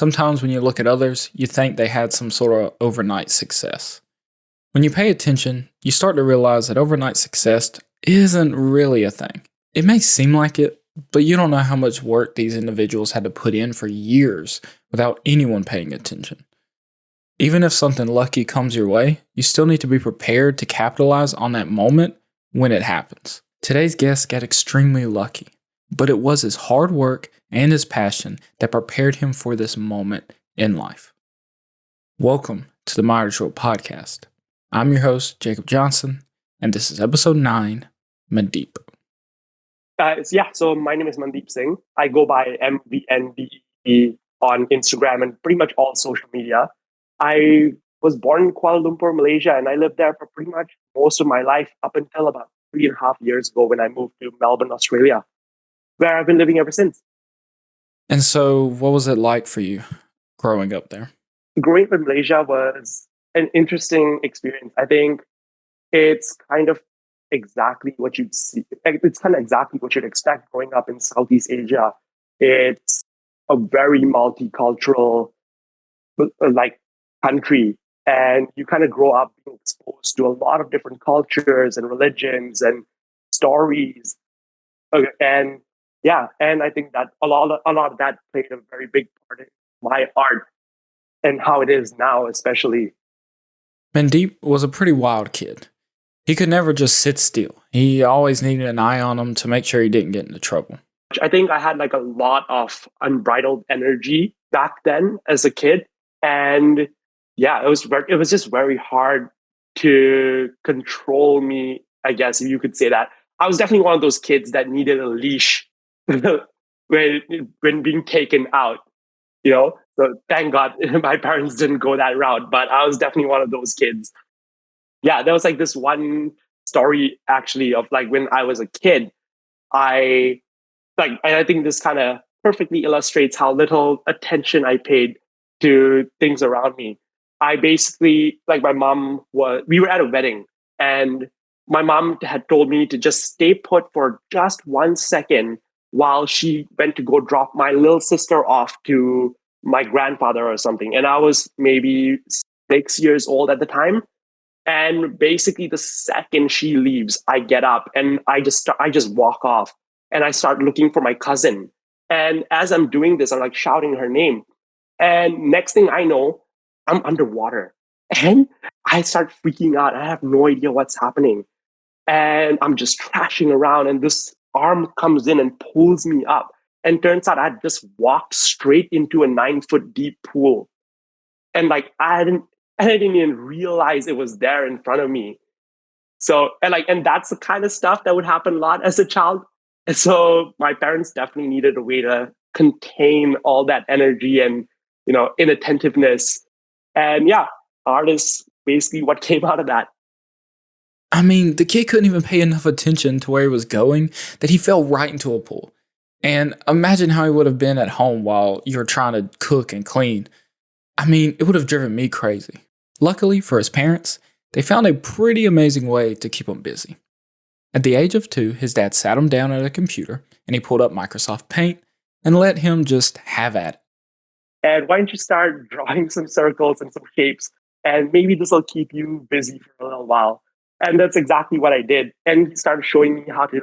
Sometimes when you look at others, you think they had some sort of overnight success. When you pay attention, you start to realize that overnight success isn't really a thing. It may seem like it, but you don't know how much work these individuals had to put in for years without anyone paying attention. Even if something lucky comes your way, you still need to be prepared to capitalize on that moment when it happens. Today's guest got extremely lucky, but it was his hard work and his passion that prepared him for this moment in life. Welcome to the Myers Show podcast. I'm your host, Jacob Johnson, and this is episode 9, Mvndeep. So my name is Mvndeep Singh. I go by Mvndeep on Instagram and pretty much all social media. I was born in Kuala Lumpur, Malaysia, and I lived there for pretty much most of my life up until about 3.5 years ago when I moved to Melbourne, Australia, where I've been living ever since. And so, what was it like for you growing up there? Growing up in Malaysia was an interesting experience. I think it's kind of exactly what you'd see. It's kind of exactly what you'd expect growing up in Southeast Asia. It's a very multicultural, country, and you kind of grow up being exposed to a lot of different cultures and religions and stories. And I think that a lot of that played a very big part in my art and how it is now, especially. Mvndeep was a pretty wild kid. He could never just sit still. He always needed an eye on him to make sure he didn't get into trouble. I think I had a lot of unbridled energy back then as a kid, and it was just very hard to control me, I guess, if you could say that. I was definitely one of those kids that needed a leash when being taken out, So thank God my parents didn't go that route, but I was definitely one of those kids. Yeah, there was this one story actually of when I was a kid, and I think this kind of perfectly illustrates how little attention I paid to things around me. I basically, we were at a wedding, and my mom had told me to just stay put for just 1 second while she went to go drop my little sister off to my grandfather or something. And I was maybe 6 years old at the time. And basically the second she leaves, I get up and I just walk off and I start looking for my cousin. And as I'm doing this, I'm shouting her name. And next thing I know, I'm underwater and I start freaking out. I have no idea what's happening. And I'm just trashing around, and this arm comes in and pulls me up. And turns out I had just walked straight into a 9-foot deep pool. And I didn't even realize it was there in front of me. So, and that's the kind of stuff that would happen a lot as a child. And so my parents definitely needed a way to contain all that energy and, inattentiveness. And art is basically what came out of that. I mean, the kid couldn't even pay enough attention to where he was going that he fell right into a pool. And imagine how he would have been at home while you're trying to cook and clean. I mean, it would have driven me crazy. Luckily for his parents, they found a pretty amazing way to keep him busy. At the age of 2, his dad sat him down at a computer and he pulled up Microsoft Paint and let him just have at it. And why don't you start drawing some circles and some shapes, and maybe this will keep you busy for a little while. And that's exactly what I did. And he started showing me how to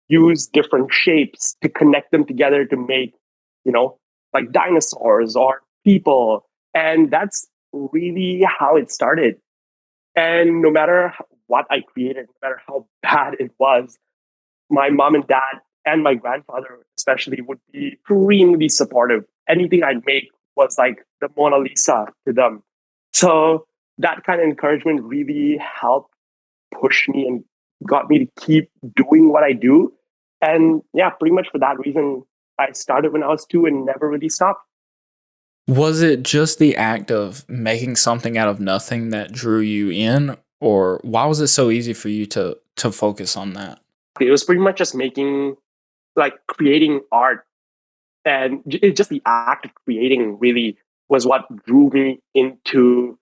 use different shapes to connect them together to make, dinosaurs or people. And that's really how it started. And no matter what I created, no matter how bad it was, my mom and dad and my grandfather especially would be extremely supportive. Anything I'd make was like the Mona Lisa to them. So that kind of encouragement really helped push me and got me to keep doing what I do. And pretty much for that reason, I started when I was 2 and never really stopped. Was it just the act of making something out of nothing that drew you in? Or why was it so easy for you to focus on that? It was pretty much just creating art. And just the act of creating really was what drew me into,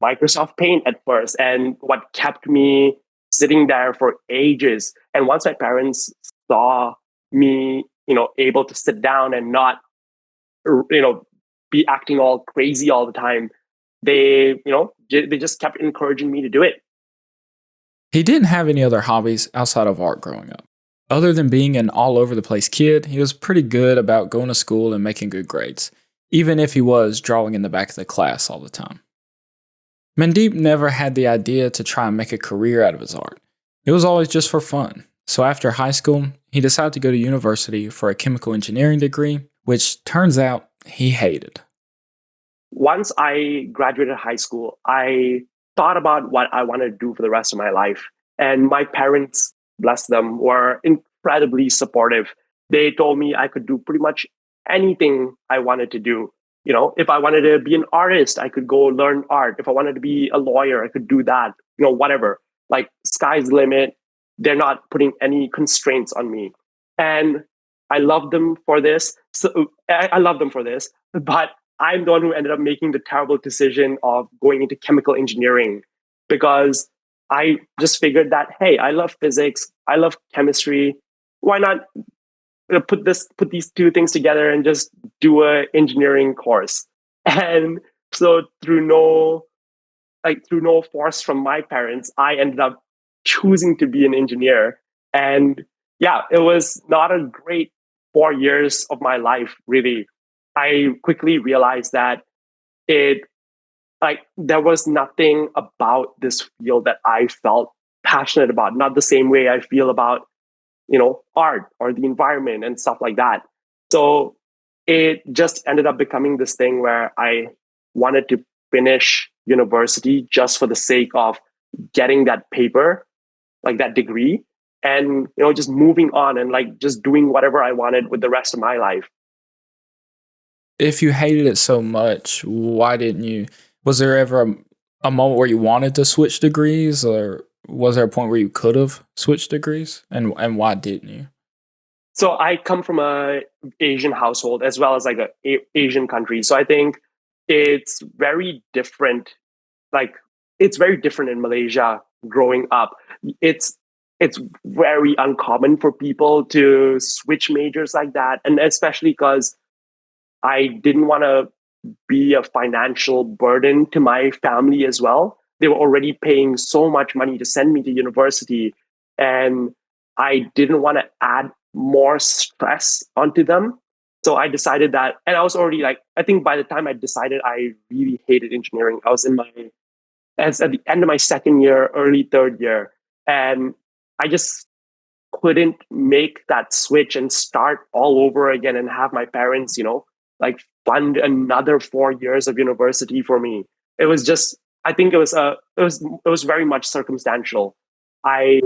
Microsoft Paint at first, and what kept me sitting there for ages. And once my parents saw me, able to sit down and not you know, be acting all crazy all the time. They just kept encouraging me to do it. He didn't have any other hobbies outside of art growing up. Other than being an all over the place kid, he was pretty good about going to school and making good grades, even if he was drawing in the back of the class all the time. Mandeep never had the idea to try and make a career out of his art. It was always just for fun. So after high school, he decided to go to university for a chemical engineering degree, which turns out he hated. Once I graduated high school, I thought about what I wanted to do for the rest of my life. And my parents, bless them, were incredibly supportive. They told me I could do pretty much anything I wanted to do. If I wanted to be an artist, I could go learn art. If I wanted to be a lawyer, I could do that, whatever. Like, sky's the limit. They're not putting any constraints on me. And I love them for this. So I love them for this. But I'm the one who ended up making the terrible decision of going into chemical engineering, because I just figured that, hey, I love physics, I love chemistry. Why not put these two things together and just do a engineering course? And so through no force from my parents, I ended up choosing to be an engineer. And yeah, it was not a great 4 years of my life, really. I quickly realized that it there was nothing about this field that I felt passionate about, not the same way I feel about, art or the environment and stuff like that. So it just ended up becoming this thing where I wanted to finish university just for the sake of getting that paper, like that degree, and just moving on and just doing whatever I wanted with the rest of my life. If you hated it so much, why didn't you? Was there ever a moment where you wanted to switch degrees, or was there a point where you could have switched degrees? And why didn't you? So I come from a Asian household as well as like Asian country. So I think it's very different. Like, it's very different in Malaysia growing up. It's it's very uncommon for people to switch majors like that, and especially because I didn't want to be a financial burden to my family as well. They were already paying so much money to send me to university, and I didn't want to add more stress onto them. So I decided that, and I was already I think by the time I decided I really hated engineering, I was as at the end of my second year, early third year, and I just couldn't make that switch and start all over again and have my parents, fund another 4 years of university for me. It was just, I think it was very much circumstantial. I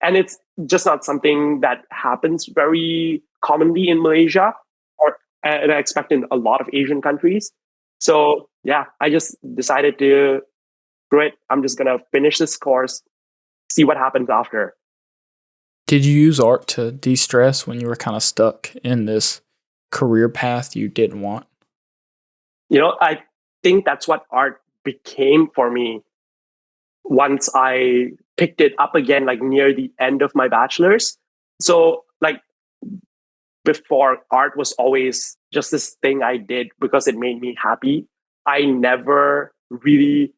and it's just not something that happens very commonly in Malaysia, or and I expect in a lot of Asian countries. So yeah, I just decided to screw it. I'm just gonna finish this course, see what happens after. Did you use art to de stress when you were kind of stuck in this career path you didn't want? I think that's what art became for me once I picked it up again, near the end of my bachelor's. So, before, art was always just this thing I did because it made me happy. I never really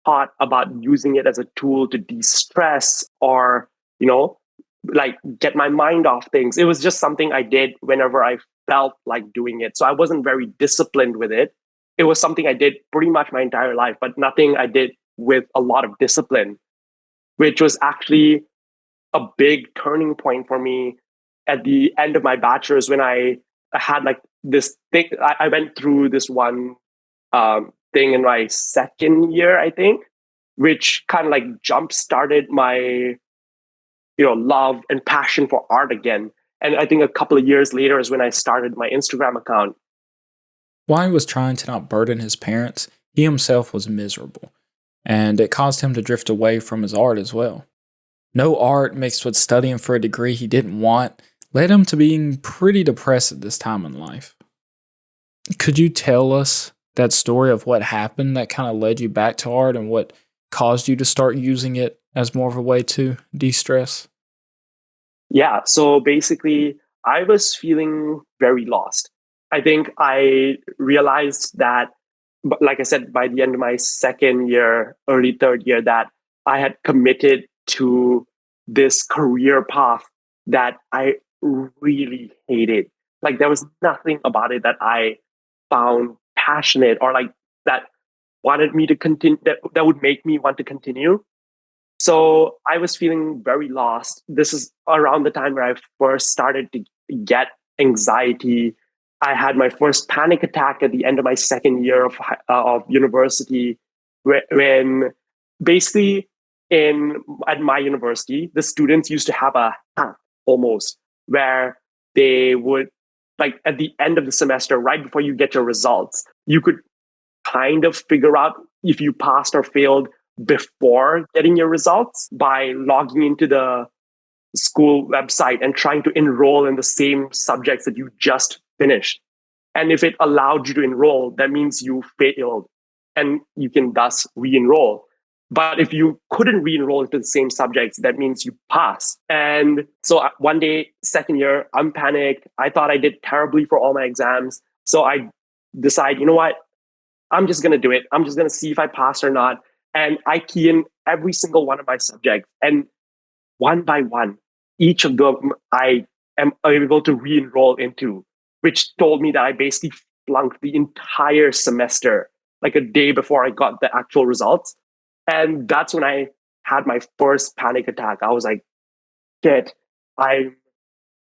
thought about using it as a tool to de-stress or, you know, get my mind off things. It was just something I did whenever I felt like doing it. So I wasn't very disciplined with it. It was something I did pretty much my entire life, but nothing I did with a lot of discipline, which was actually a big turning point for me at the end of my bachelor's, when I had this thing. I went through this one thing in my second year, I think, which kind of jump started my love and passion for art again. And I think a couple of years later is when I started my Instagram account. While he was trying to not burden his parents, he himself was miserable, and it caused him to drift away from his art as well. No art mixed with studying for a degree he didn't want led him to being pretty depressed at this time in life. Could you tell us that story of what happened that kind of led you back to art and what caused you to start using it as more of a way to de stress? Yeah, so basically I was feeling very lost. I think I realized that, like I said, by the end of my second year, early third year, that I had committed to this career path that I really hated. Like there was nothing about it that I found passionate or like that wanted me to continue, that would make me want to continue. So I was feeling very lost. This is around the time where I first started to get anxiety. I had my first panic attack at the end of my second year of university, when basically in at my university, the students used to have a hack almost where they would, like at the end of the semester, right before you get your results, you could kind of figure out if you passed or failed before getting your results by logging into the school website and trying to enroll in the same subjects that you just finished. And if it allowed you to enroll, that means you failed and you can thus re enroll. But if you couldn't re enroll into the same subjects, that means you passed. And so one day, second year, I'm panicked. I thought I did terribly for all my exams. So I decide, you know what? I'm just going to do it. I'm just going to see if I pass or not. And I key in every single one of my subjects. And one by one, each of them I am able to re enroll into, which told me that I basically flunked the entire semester, like a day before I got the actual results. And that's when I had my first panic attack. I was like, shit, I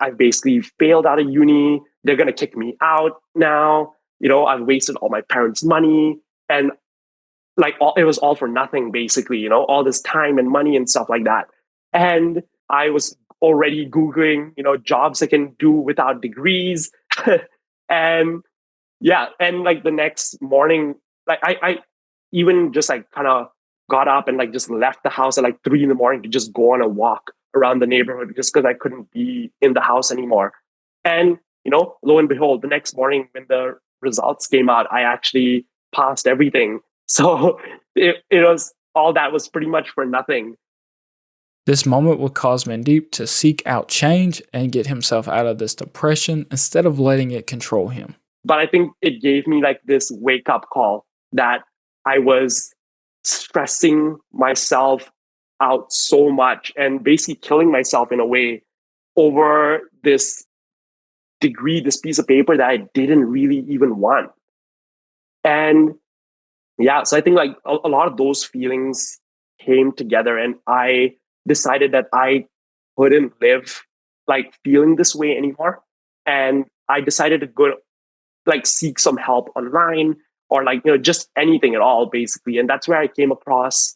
I basically failed out of uni. They're going to kick me out now. I've wasted all my parents' money. And like it was all for nothing, basically, all this time and money and stuff like that. And I was already Googling, jobs I can do without degrees. And yeah, and like the next morning, like I even just like kind of got up and like just left the house at like 3 in the morning to just go on a walk around the neighborhood just because I couldn't be in the house anymore. And lo and behold, the next morning when the results came out, I actually passed everything. So it was all that was pretty much for nothing. This moment would cause Mvndeep to seek out change and get himself out of this depression instead of letting it control him. But I think it gave me like this wake up call that I was stressing myself out so much and basically killing myself in a way over this degree, this piece of paper that I didn't really even want. And yeah, so I think like a lot of those feelings came together, and I decided that I couldn't live like feeling this way anymore. And I decided to go like seek some help online or like just anything at all basically. And that's where I came across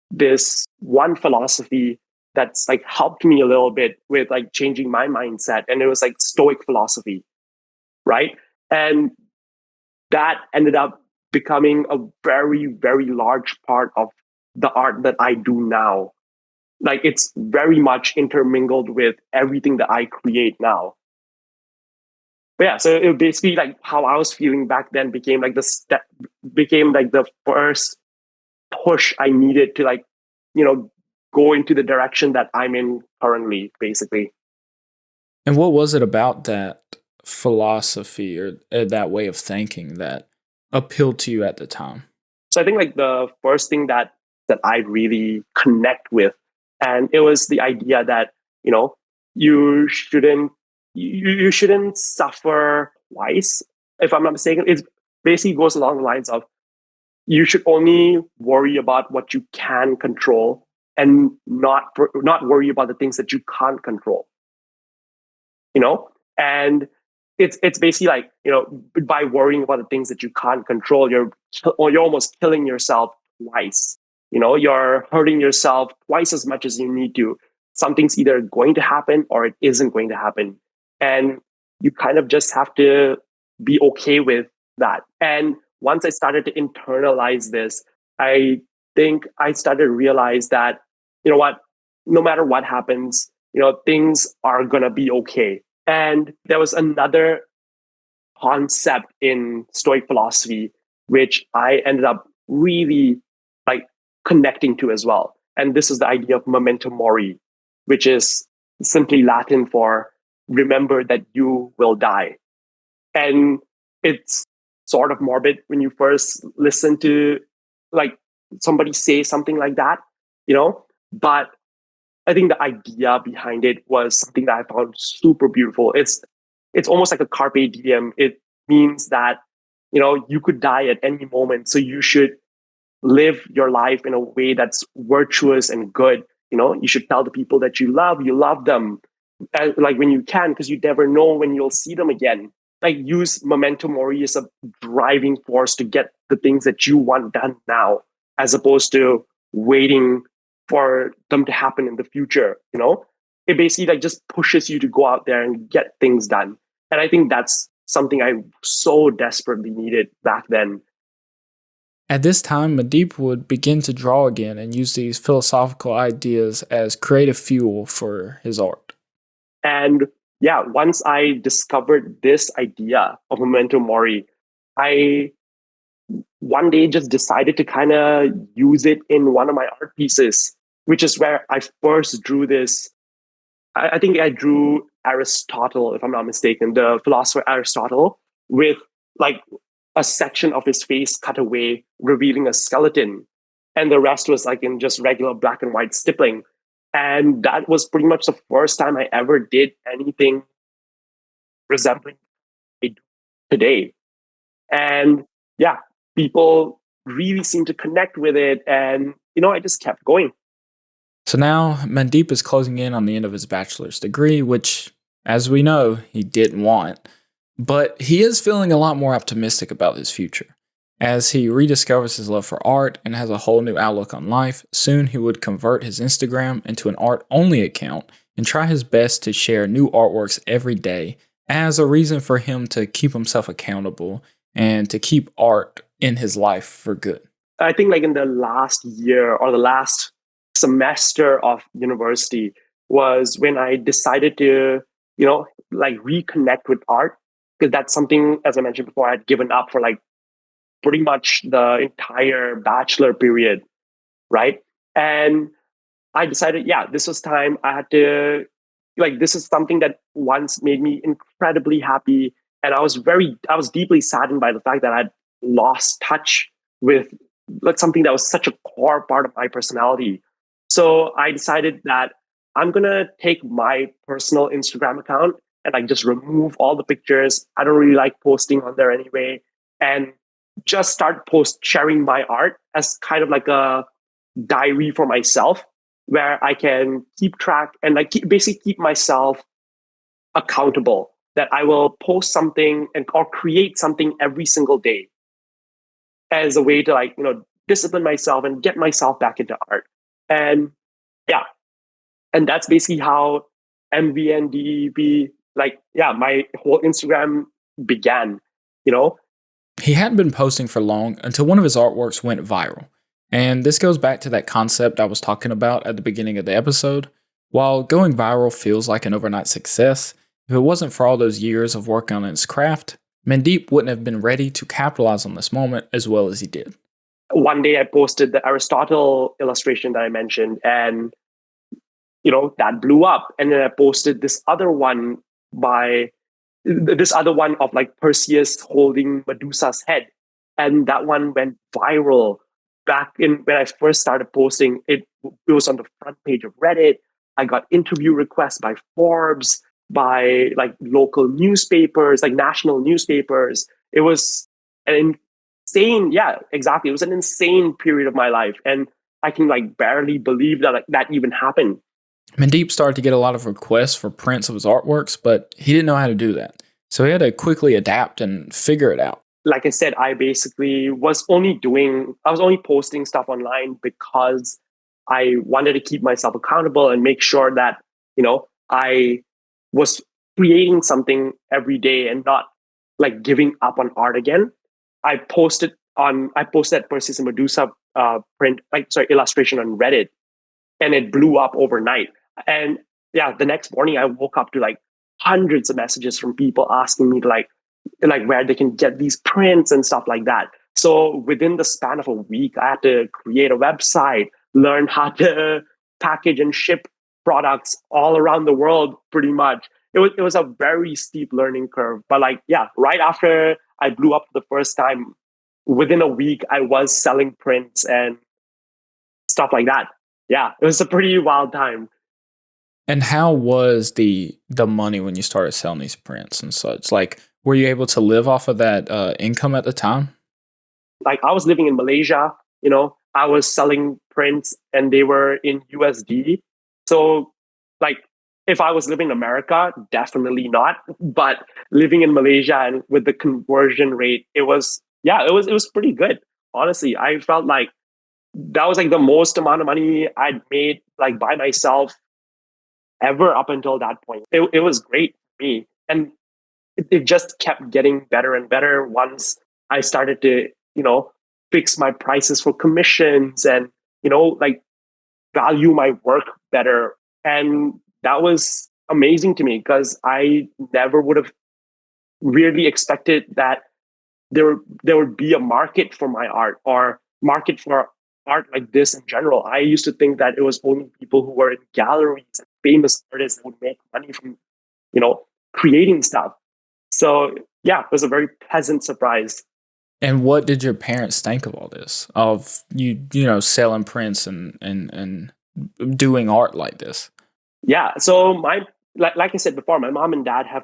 this one philosophy that's like helped me a little bit with like changing my mindset, and it was like Stoic philosophy, right? And that ended up becoming a very very large part of the art that I do now. Like it's very much intermingled with everything that I create now. But yeah, so it basically like how I was feeling back then became like became like the first push I needed to like, go into the direction that I'm in currently, basically. And what was it about that philosophy or that way of thinking that appealed to you at the time? So I think like the first thing that I really connect with, and it was the idea that, you shouldn't you shouldn't suffer twice. If I'm not mistaken, it basically goes along the lines of you should only worry about what you can control and not worry about the things that you can't control. And it's basically like, by worrying about the things that you can't control, you're almost killing yourself twice. You're hurting yourself twice as much as you need to. Something's either going to happen or it isn't going to happen, and you kind of just have to be okay with that. And once I started to internalize this, I think I started to realize that, what, no matter what happens, things are going to be okay. And there was another concept in Stoic philosophy, which I ended up really like connecting to as well. And this is the idea of memento mori, which is simply Latin for remember that you will die. And it's sort of morbid when you first listen to like somebody say something like that, you know. But I think the idea behind it was something that I found super beautiful. It's almost like a carpe diem. It means that you could die at any moment, so you should live your life in a way that's virtuous and good. You should tell the people that you love them, like when you can, because you never know when you'll see them again. Like use memento mori as a driving force to get the things that you want done now, as opposed to waiting for them to happen in the future. It basically like just pushes you to go out there and get things done. And I think that's something I so desperately needed back then. At this time, Mvndeep would begin to draw again and use these philosophical ideas as creative fuel for his art. And yeah, once I discovered this idea of memento mori, I one day just decided to kind of use it in one of my art pieces, which is where I first drew this. I think I drew Aristotle, if I'm not mistaken, the philosopher Aristotle, with like a section of his face cut away, revealing a skeleton. And the rest was like in just regular black and white stippling. And that was pretty much the first time I ever did anything resembling it today. And yeah, people really seemed to connect with it. And, I just kept going. So now, Mvndeep is closing in on the end of his bachelor's degree, which, as we know, he didn't want. But he is feeling a lot more optimistic about his future. As he rediscovers his love for art and has a whole new outlook on life, soon he would convert his Instagram into an art-only account and try his best to share new artworks every day as a reason for him to keep himself accountable and to keep art in his life for good. I think like in the last year or the last semester of university was when I decided to, like reconnect with art, because that's something, as I mentioned before, I'd given up for like pretty much the entire bachelor period, right? And I decided, yeah, this was time. I had to, like, this is something that once made me incredibly happy. And I was deeply saddened by the fact that I'd lost touch with like something that was such a core part of my personality. So I decided that I'm going to take my personal Instagram account and like just remove all the pictures. I don't really like posting on there anyway. And just start sharing my art as kind of like a diary for myself, where I can keep track and like basically keep myself accountable, that I will post something or create something every single day as a way to like, discipline myself and get myself back into art. And yeah, and that's basically how Mvndeep, like, yeah, my whole Instagram began, you know? He hadn't been posting for long until one of his artworks went viral. And this goes back to that concept I was talking about at the beginning of the episode. While going viral feels like an overnight success, if it wasn't for all those years of work on his craft, Mvndeep wouldn't have been ready to capitalize on this moment as well as he did. One day I posted the Aristotle illustration that I mentioned, and that blew up. And then I posted this other one of like Perseus holding Medusa's head, and that one went viral. Back in when I first started posting, it was on the front page of Reddit. I got interview requests by Forbes, by like local newspapers, like national newspapers. It was an insane, yeah, exactly. It was an insane period of my life, and I can like barely believe that that even happened. Mvndeep started to get a lot of requests for prints of his artworks, but he didn't know how to do that. So he had to quickly adapt and figure it out. Like I said, I was only posting stuff online because I wanted to keep myself accountable and make sure that, I was creating something every day and not like giving up on art again. I posted Perseus and Medusa illustration on Reddit, and it blew up overnight. And yeah, the next morning I woke up to like hundreds of messages from people asking me to like where they can get these prints and stuff like that. So within the span of a week, I had to create a website, learn how to package and ship products all around the world pretty much. it was a very steep learning curve. But like, yeah, right after I blew up the first time, within a week, I was selling prints and stuff like that. Yeah, it was a pretty wild time. And how was the money when you started selling these prints and such? Like, were you able to live off of that income at the time? Like I was living in Malaysia, I was selling prints and they were in USD. So like if I was living in America, definitely not. But living in Malaysia and with the conversion rate, it was pretty good. Honestly, I felt like that was like the most amount of money I'd made like by myself ever up until that point. It was great for me. And it just kept getting better and better once I started to, fix my prices for commissions and, like value my work better. And that was amazing to me because I never would have really expected that there would be a market for my art or market for art like this in general. I used to think that it was only people who were in galleries and famous artists that would make money from, creating stuff. So yeah, it was a very pleasant surprise. And what did your parents think of all this? Of selling prints and doing art like this? Yeah. So like I said before, my mom and dad have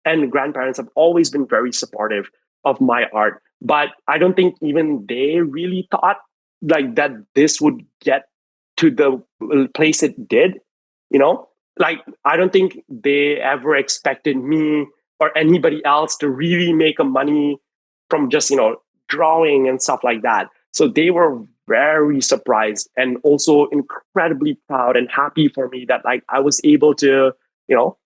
and grandparents have always been very supportive of my art. But I don't think even they really thought like that this would get to the place it did, you know? Like I don't think they ever expected me or anybody else to really make a money from just, drawing and stuff like that. So they were very surprised and also incredibly proud and happy for me that like I was able to, you know,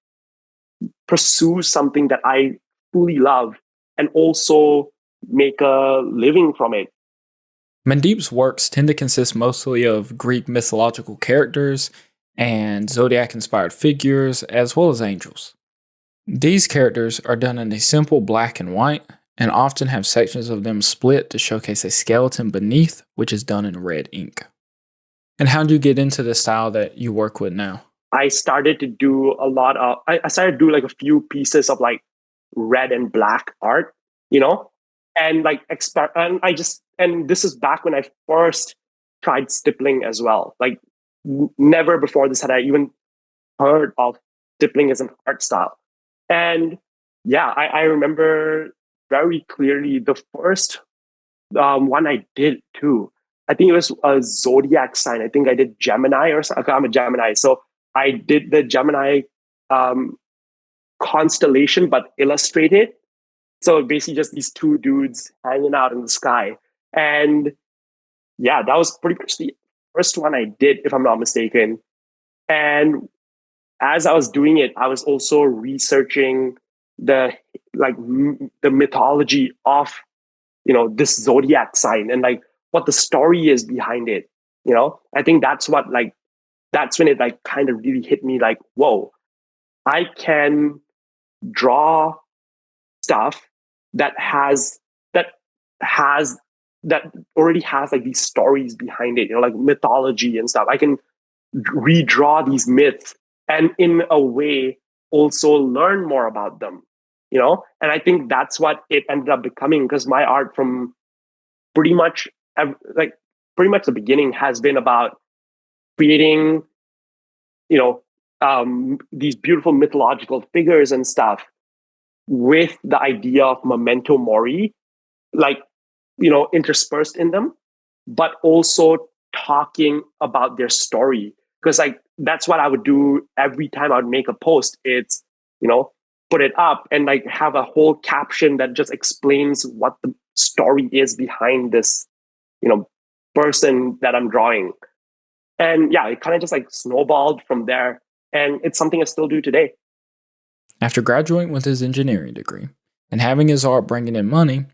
pursue something that I fully love and also make a living from it. Mandeep's works tend to consist mostly of Greek mythological characters and zodiac inspired figures, as well as angels. These characters are done in a simple black and white, and often have sections of them split to showcase a skeleton beneath, which is done in red ink. And how do you get into the style that you work with now? I started to do I started to do like a few pieces of like red and black art, and like and and this is back when I first tried stippling as well. Like never before this had I even heard of stippling as an art style. And yeah, I remember very clearly the first one I did too. I think it was a zodiac sign. I think I did Gemini or something. I'm a Gemini. So I did the Gemini um, constellation, but illustrated. So basically just these two dudes hanging out in the sky. And yeah, that was pretty much the first one I did, if I'm not mistaken. And as I was doing it, I was also researching the the mythology of this zodiac sign and like what the story is behind it. I think that's when it like kind of really hit me like, whoa, I can draw stuff that has that already has like these stories behind it, like mythology and stuff. I can redraw these myths and in a way also learn more about them, and I think that's what it ended up becoming because my art from pretty much like pretty much the beginning has been about creating these beautiful mythological figures and stuff with the idea of memento mori, like interspersed in them, but also talking about their story. Because like that's what I would do every time I would make a post. It's put it up and like have a whole caption that just explains what the story is behind this you know person that I'm drawing. And yeah, it kind of just like snowballed from there, and it's something I still do today. After graduating with his engineering degree and having his art bringing in money,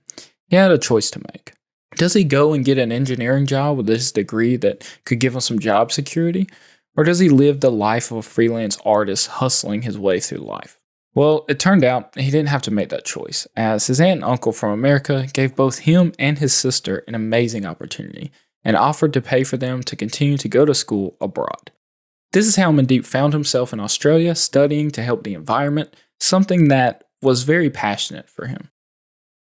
he had a choice to make. Does he go and get an engineering job with this degree that could give him some job security? Or does he live the life of a freelance artist hustling his way through life? Well, it turned out he didn't have to make that choice, as his aunt and uncle from America gave both him and his sister an amazing opportunity and offered to pay for them to continue to go to school abroad. This is how Mvndeep found himself in Australia studying to help the environment, something that was very passionate for him.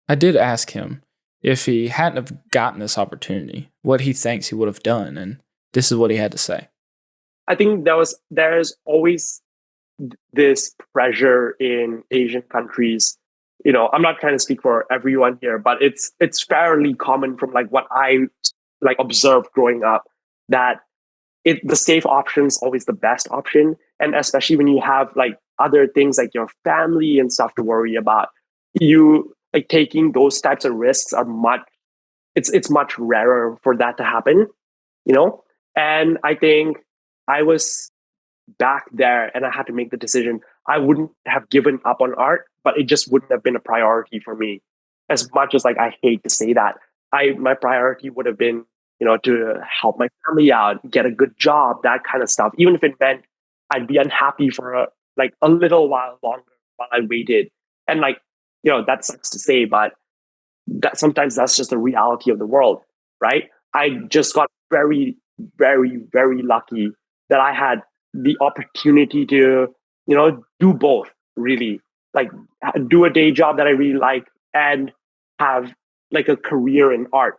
I did ask him if he hadn't have gotten this opportunity, what he thinks he would have done, and this is what he had to say. I think there's always this pressure in Asian countries. I'm not trying to speak for everyone here, but it's fairly common from like what I like observed growing up, that the safe option is always the best option. And especially when you have like other things like your family and stuff to worry about, you like taking those types of risks are it's much rarer for that to happen, you know? And I think I was back there and I had to make the decision. I wouldn't have given up on art, but it just wouldn't have been a priority for me. As much as like I hate to say that, my priority would have been, to help my family out, get a good job, that kind of stuff. Even if it meant I'd be unhappy for a little while longer while I waited. And like, that sucks to say, but that sometimes that's just the reality of the world, right? I just got very, very, very lucky that I had the opportunity to, do both, really. Like do a day job that I really like and have like a career in art.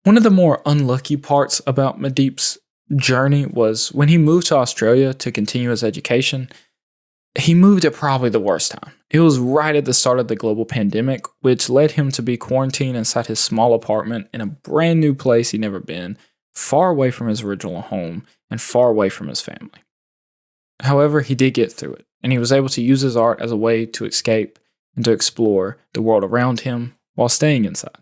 One of the more unlucky parts about Mvndeep's journey was when he moved to Australia to continue his education. He moved at probably the worst time. It was right at the start of the global pandemic, which led him to be quarantined inside his small apartment in a brand new place he'd never been, far away from his original home and far away from his family. However, he did get through it, and he was able to use his art as a way to escape and to explore the world around him while staying inside.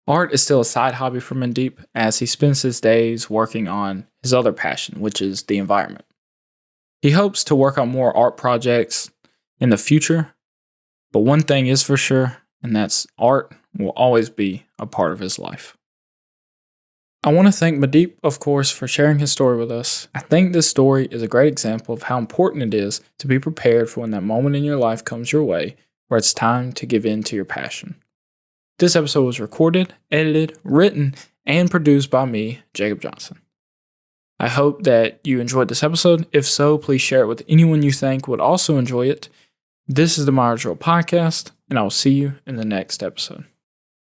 Art is still a side hobby for Mvndeep as he spends his days working on his other passion, which is the environment. He hopes to work on more art projects in the future, but one thing is for sure, and that's art will always be a part of his life. I want to thank Mvndeep, of course, for sharing his story with us. I think this story is a great example of how important it is to be prepared for when that moment in your life comes your way where it's time to give in to your passion. This episode was recorded, edited, written, and produced by me, Jacob Johnson. I hope that you enjoyed this episode. If so, please share it with anyone you think would also enjoy it. This is the Myers Road Podcast, and I will see you in the next episode.